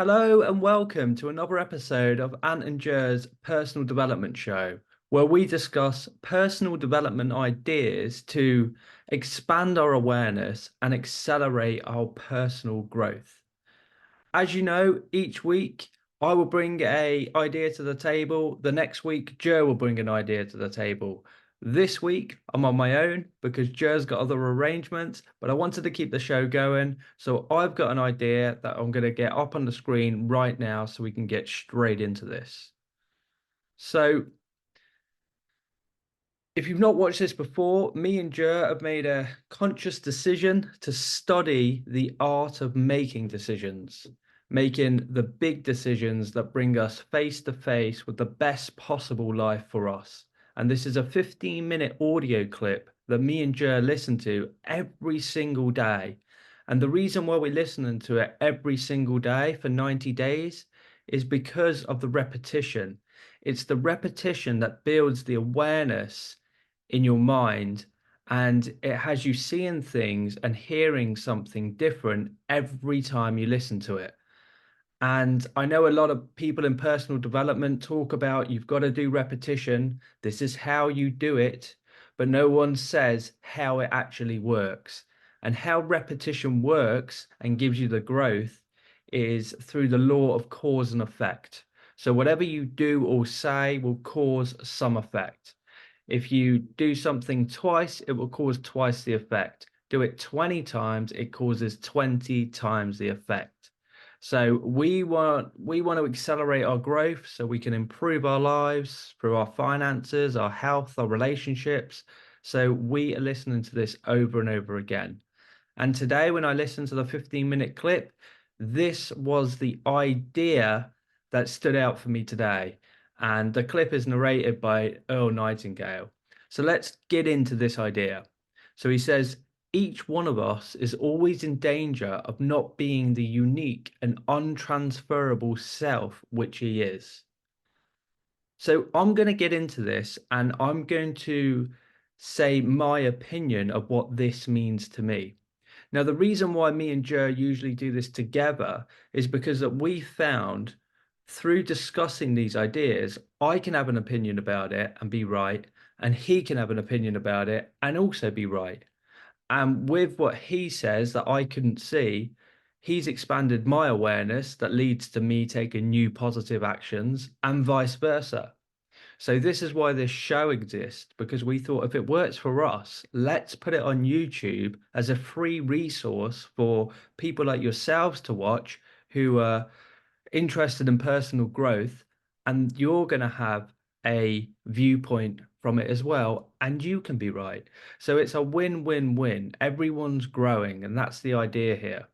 Hello and welcome to another episode of Ant and Jer's Personal Development Show, where we discuss personal development ideas to expand our awareness and accelerate our personal growth. As you know, each week I will bring a idea to the table. The next week, Jer will bring an idea to the table. This week, I'm on my own because Jer's got other arrangements, but I wanted to keep the show going. So I've got an idea that I'm going to get up on the screen right now so we can get straight into this. So if you've not watched this before, me and Jer have made a conscious decision to study the art of making decisions, making the big decisions that bring us face to face with the best possible life for us. And this is a 15-minute audio clip that me and Jer listen to every single day. And the reason why we're listening to it every single day for 90 days is because of the repetition. It's the repetition that builds the awareness in your mind, and it has you seeing things and hearing something different every time you listen to it. And I know a lot of people in personal development talk about you've got to do repetition. This is how you do it, but no one says how it actually works. And how repetition works and gives you the growth is through the law of cause and effect. So whatever you do or say will cause some effect. If you do something twice, it will cause twice the effect. Do it 20 times, it causes 20 times the effect. So we want to accelerate our growth so we can improve our lives through our finances, our health, our relationships. So we are listening to this over and over again. And today, when I listened to the 15-minute clip, this was the idea that stood out for me today. And the clip is narrated by Earl Nightingale. So let's get into this idea. So he says, each one of us is always in danger of not being the unique and untransferable self which he is. So I'm going to get into this and I'm going to say my opinion of what this means to me. Now, the reason why me and Joe usually do this together is because that we found through discussing these ideas, I can have an opinion about it and be right, and he can have an opinion about it and also be right. And with what he says that I couldn't see, he's expanded my awareness that leads to me taking new positive actions and vice versa. So this is why this show exists, because we thought if it works for us, let's put it on YouTube as a free resource for people like yourselves to watch who are interested in personal growth, and you're going to have a viewpoint from it as well, and you can be right. So it's a win-win-win. Everyone's growing, and that's the idea here.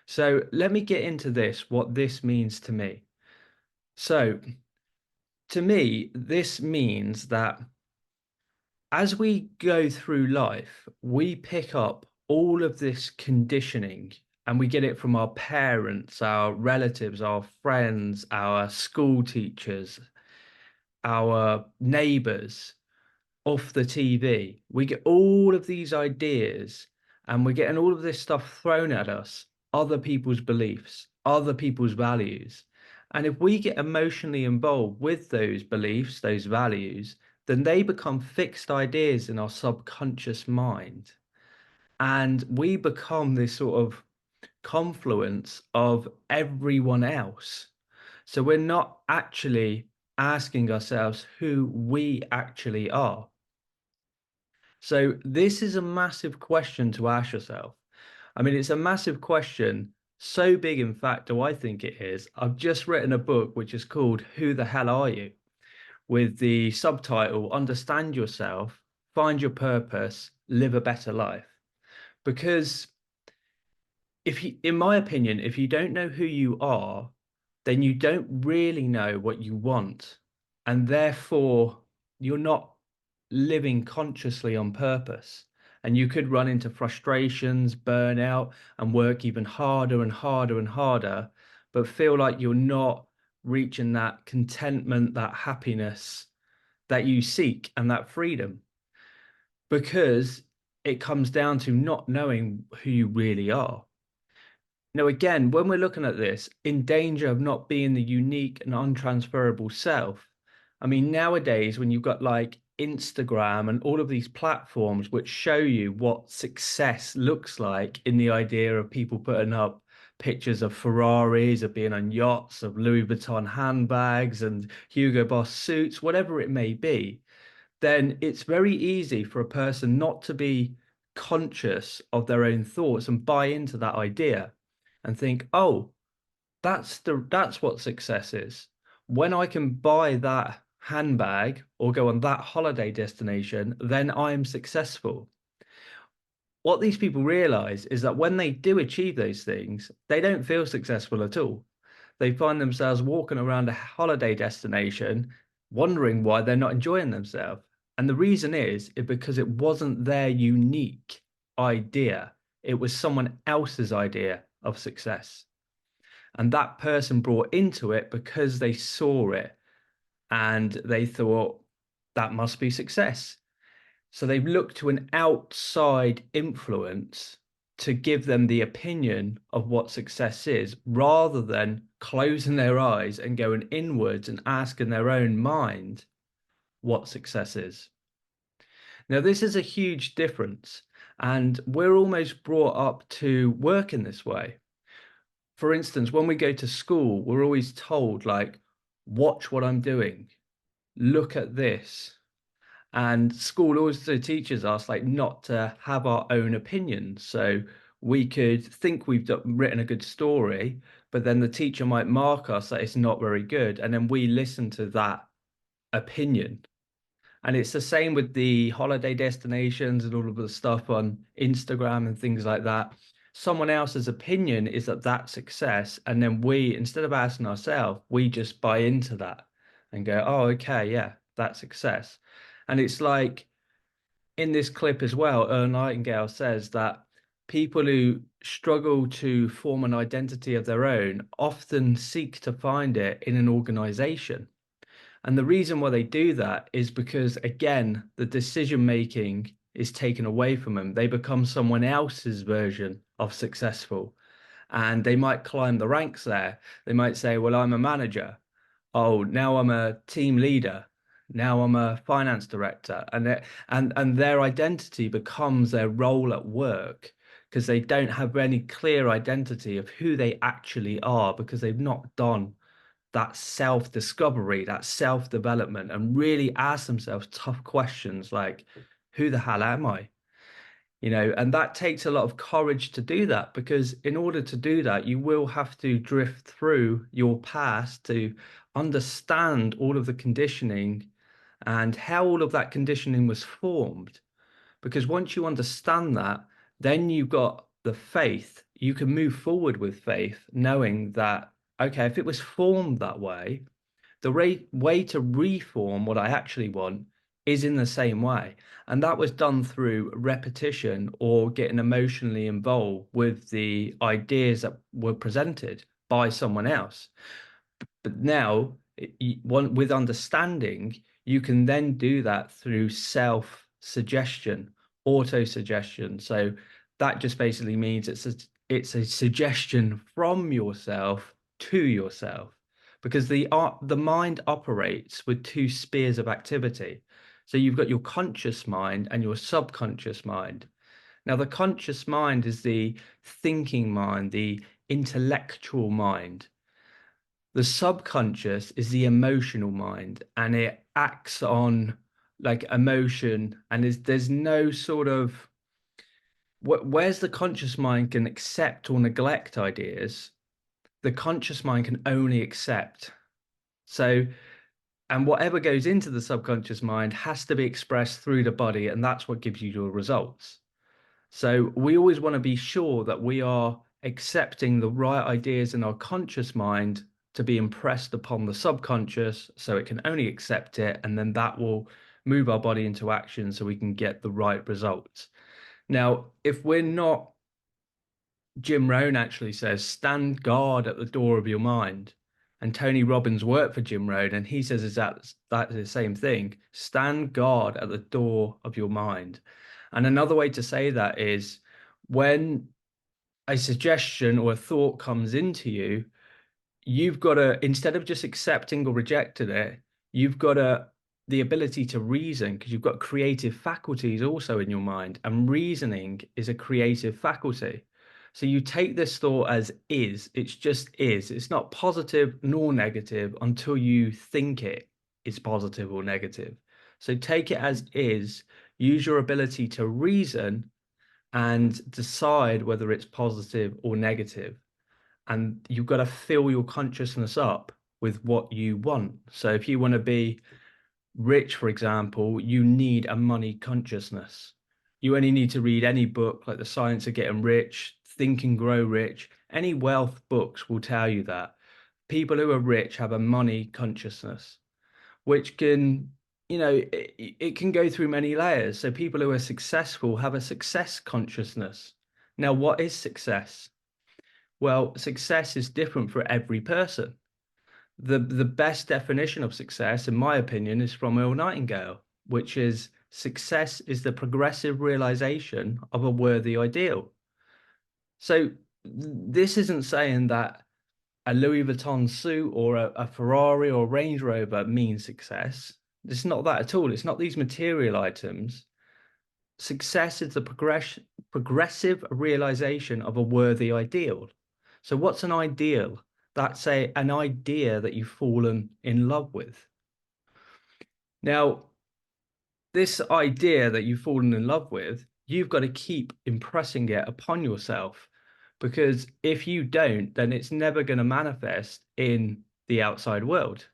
So let me get into this, what this means to me. So to me, this means that as we go through life, we pick up all of this conditioning and we get it from our parents, our relatives, our friends, our school teachers, our neighbors, off the TV. We get all of these ideas and we're getting all of this stuff thrown at us, other people's beliefs, other people's values. And if we get emotionally involved with those beliefs, those values, then they become fixed ideas in our subconscious mind. And we become this sort of confluence of everyone else. So we're not actually asking ourselves who we actually are. So this is a massive question to ask yourself. I mean, it's a massive question, so big, in fact, do I think it is. I've just written a book which is called Who the Hell Are You? With the subtitle Understand Yourself, Find Your Purpose, Live a Better Life. Because if you, in my opinion, if you don't know who you are, then you don't really know what you want. And therefore, you're not living consciously on purpose. And you could run into frustrations, burnout, and work even harder and harder and harder, but feel like you're not reaching that contentment, that happiness that you seek, and that freedom, because it comes down to not knowing who you really are. Now, again, when we're looking at this, in danger of not being the unique and untransferable self, I mean, nowadays, when you've got like Instagram and all of these platforms which show you what success looks like in the idea of people putting up pictures of Ferraris, of being on yachts, of Louis Vuitton handbags and Hugo Boss suits, whatever it may be, then it's very easy for a person not to be conscious of their own thoughts and buy into that idea and think, oh, that's what success is. When I can buy that handbag or go on that holiday destination, then I am successful. What these people realize is that when they do achieve those things, they don't feel successful at all. They find themselves walking around a holiday destination, wondering why they're not enjoying themselves. And the reason is because it wasn't their unique idea. It was someone else's idea of success. And that person brought into it because they saw it and they thought that must be success. So they've looked to an outside influence to give them the opinion of what success is, rather than closing their eyes and going inwards and asking their own mind what success is. Now, this is a huge difference, and we're almost brought up to work in this way. For instance, when we go to school, we're always told, like, watch what I'm doing, look at this. And school also teaches us like not to have our own opinions. So we could think we've written a good story, but then the teacher might mark us that it's not very good. And then we listen to that opinion. And it's the same with the holiday destinations and all of the stuff on Instagram and things like that. Someone else's opinion is that that's success. And then we, instead of asking ourselves, we just buy into that and go, oh, okay, yeah, that's success. And it's like in this clip as well, Earl Nightingale says that people who struggle to form an identity of their own often seek to find it in an organization. And the reason why they do that is because, again, the decision making is taken away from them. They become someone else's version of successful. And they might climb the ranks there. They might say, well, I'm a manager. Oh, now I'm a team leader. Now I'm a finance director. And their identity becomes their role at work because they don't have any clear identity of who they actually are because they've not done that self-discovery, that self-development, and really ask themselves tough questions like, who the hell am I? And that takes a lot of courage to do that, because in order to do that, you will have to drift through your past to understand all of the conditioning and how all of that conditioning was formed. Because once you understand that, then you've got the faith. You can move forward with faith, knowing that, okay, if it was formed that way, the way to reform what I actually want is in the same way. And that was done through repetition or getting emotionally involved with the ideas that were presented by someone else. But now, with understanding, you can then do that through self-suggestion, auto-suggestion. So that just basically means it's a suggestion from yourself to yourself, because the mind operates with two spheres of activity. So you've got your conscious mind and your subconscious mind. Now, the conscious mind is the thinking mind, the intellectual mind. The subconscious is the emotional mind, and it acts on like emotion, and there's no sort of where's the conscious mind can accept or neglect ideas, the conscious mind can only accept. So, and whatever goes into the subconscious mind has to be expressed through the body, and that's what gives you your results. So we always want to be sure that we are accepting the right ideas in our conscious mind to be impressed upon the subconscious so it can only accept it, and then that will move our body into action so we can get the right results. Now, if we're not, Jim Rohn actually says, stand guard at the door of your mind. And Tony Robbins worked for Jim Rohn, and he says that's the same thing. Stand guard at the door of your mind. And another way to say that is when a suggestion or a thought comes into you, you've got to, instead of just accepting or rejecting it, you've got to the ability to reason, because you've got creative faculties also in your mind, and reasoning is a creative faculty. So you take this thought as is, it's just is. It's not positive nor negative until you think it is positive or negative. So take it as is, use your ability to reason and decide whether it's positive or negative. And you've got to fill your consciousness up with what you want. So if you want to be rich, for example, you need a money consciousness. You only need to read any book like The Science of Getting Rich, Think and Grow Rich. Any wealth books will tell you that people who are rich have a money consciousness, which can, it can go through many layers. So people who are successful have a success consciousness. Now, what is success? Well, success is different for every person. The best definition of success, in my opinion, is from Earl Nightingale, which is success is the progressive realization of a worthy ideal. So this isn't saying that a Louis Vuitton suit or a Ferrari or Range Rover means success. It's not that at all. It's not these material items. Success is the progressive realization of a worthy ideal. So what's an ideal? That's an idea that you've fallen in love with. Now, this idea that you've fallen in love with, you've got to keep impressing it upon yourself, because if you don't, then it's never going to manifest in the outside world.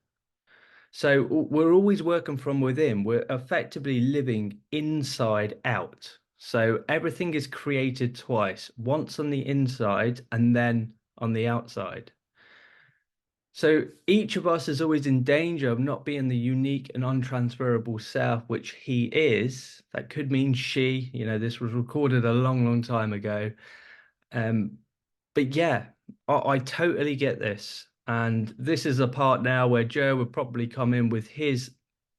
So we're always working from within. We're effectively living inside out. So everything is created twice, once on the inside and then on the outside. So each of us is always in danger of not being the unique and untransferable self, which he is. That could mean she, this was recorded a long, long time ago. Um, but yeah, I totally get this. And this is a part now where Joe would probably come in with his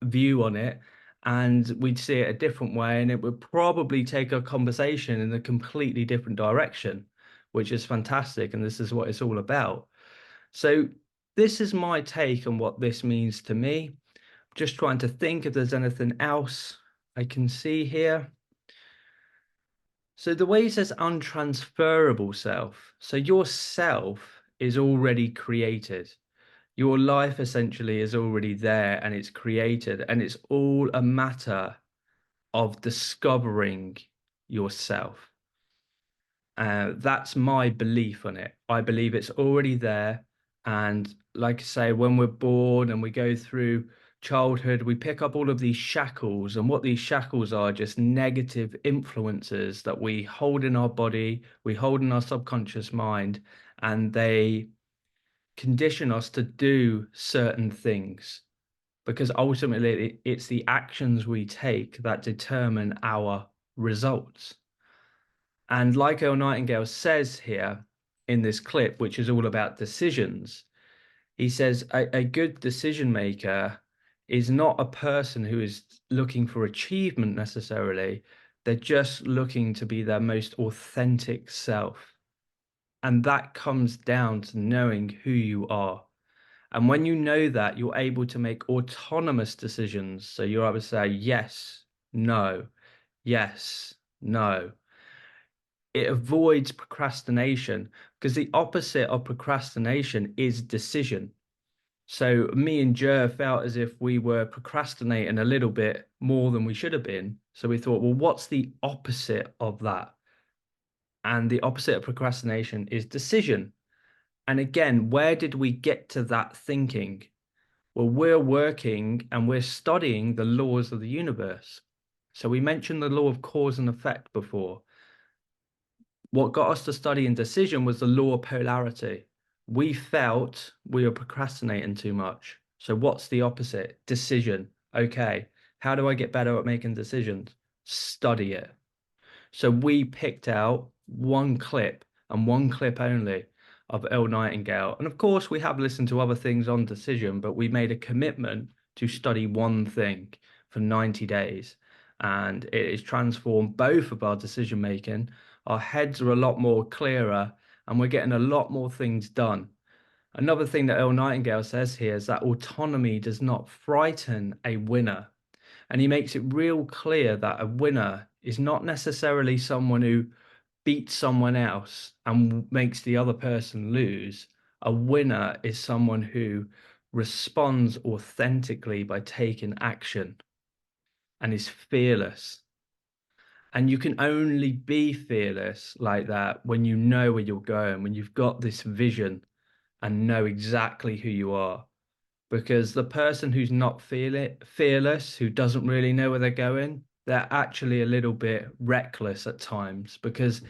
view on it, and we'd see it a different way, and it would probably take our conversation in a completely different direction, which is fantastic. And this is what it's all about. So this is my take on what this means to me. Just trying to think if there's anything else I can see here. So the way it says untransferable self, so your self is already created. Your life essentially is already there and it's created, and it's all a matter of discovering yourself. That's my belief on it. I believe it's already there. And like I say, when we're born and we go through childhood, we pick up all of these shackles. And what these shackles are, just negative influences that we hold in our body, we hold in our subconscious mind, and they condition us to do certain things. Because ultimately, it's the actions we take that determine our results. And like Earl Nightingale says here in this clip, which is all about decisions, he says a good decision maker is not a person who is looking for achievement necessarily. They're just looking to be their most authentic self. And that comes down to knowing who you are. And when you know that, you're able to make autonomous decisions. So you're able to say yes, no, yes, no. It avoids procrastination, because the opposite of procrastination is decision. So me and Jer felt as if we were procrastinating a little bit more than we should have been. So we thought, well, what's the opposite of that? And the opposite of procrastination is decision. And again, where did we get to that thinking? Well, we're working and we're studying the laws of the universe. So we mentioned the law of cause and effect before. What got us to study indecision was the law of polarity. We felt we were procrastinating too much. So what's the opposite? Decision. Okay, how do I get better at making decisions? Study it. So we picked out one clip, and one clip only, of Earl Nightingale. And of course, we have listened to other things on decision, but we made a commitment to study one thing for 90 days. And it has transformed both of our decision making, Our heads are a lot more clearer and we're getting a lot more things done. Another thing that Earl Nightingale says here is that autonomy does not frighten a winner. And he makes it real clear that a winner is not necessarily someone who beats someone else and makes the other person lose. A winner is someone who responds authentically by taking action and is fearless. And you can only be fearless like that when you know where you're going, when you've got this vision and know exactly who you are. Because the person who's not fearless, who doesn't really know where they're going, they're actually a little bit reckless at times because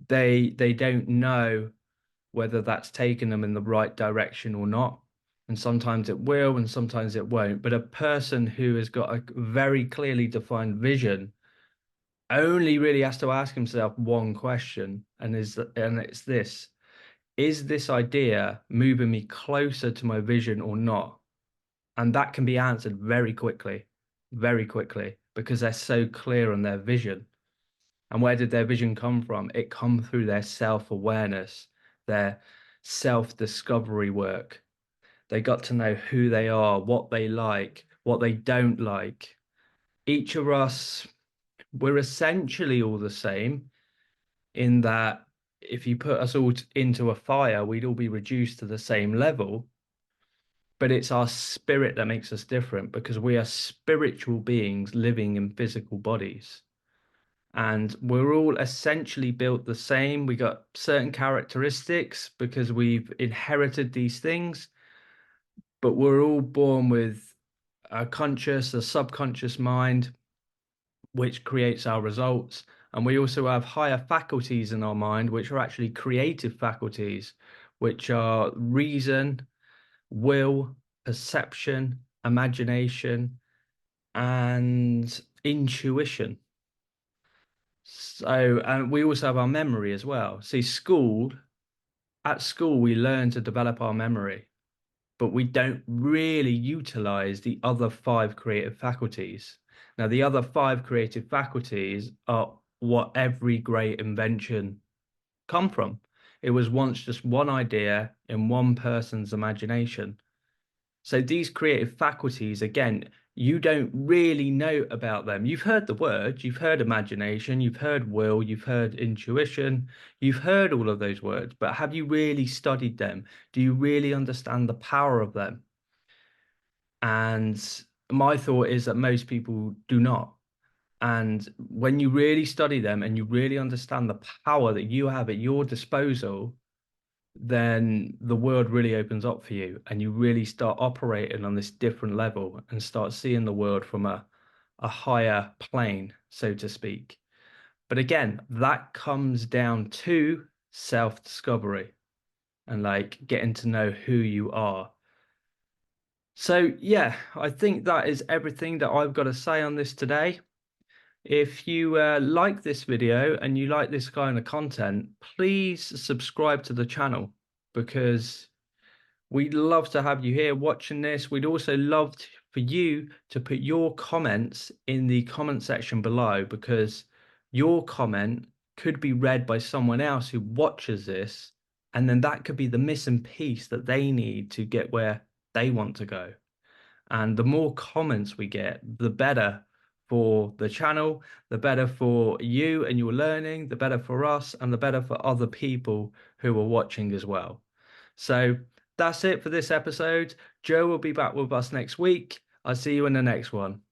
they don't know whether that's taking them in the right direction or not. And sometimes it will, and sometimes it won't. But a person who has got a very clearly defined vision only really has to ask himself one question, and it's this: is this idea moving me closer to my vision or not? And that can be answered very quickly, because they're so clear on their vision. And where did their vision come from? It come through their self-awareness, their self-discovery work. They got to know who they are, what they like, what they don't like. Each of us, we're essentially all the same in that if you put us all into a fire, we'd all be reduced to the same level. But it's our spirit that makes us different because we are spiritual beings living in physical bodies. And we're all essentially built the same. We got certain characteristics because we've inherited these things, but we're all born with a conscious, a subconscious mind, which creates our results. And we also have higher faculties in our mind, which are actually creative faculties, which are reason, will, perception, imagination, and intuition. So, and we also have our memory as well. See, at school, we learn to develop our memory, but we don't really utilize the other five creative faculties. Now, the other five creative faculties are what every great invention come from. It was once just one idea in one person's imagination. So these creative faculties, again, you don't really know about them. You've heard the word, you've heard imagination, you've heard will, you've heard intuition, you've heard all of those words, but have you really studied them? Do you really understand the power of them? And my thought is that most people do not. And when you really study them and you really understand the power that you have at your disposal, then the world really opens up for you and you really start operating on this different level and start seeing the world from a higher plane, so to speak. But again, that comes down to self-discovery and like getting to know who you are. So yeah, I think that is everything that I've got to say on this today. If you like this video and you like this kind of content, please subscribe to the channel because we'd love to have you here watching this. We'd also love for you to put your comments in the comment section below because your comment could be read by someone else who watches this, and then that could be the missing piece that they need to get where they want to go. And the more comments we get, the better for the channel, the better for you and your learning, the better for us, and the better for other people who are watching as well. So that's it for this episode. Joe will be back with us next week. I'll see you in the next one.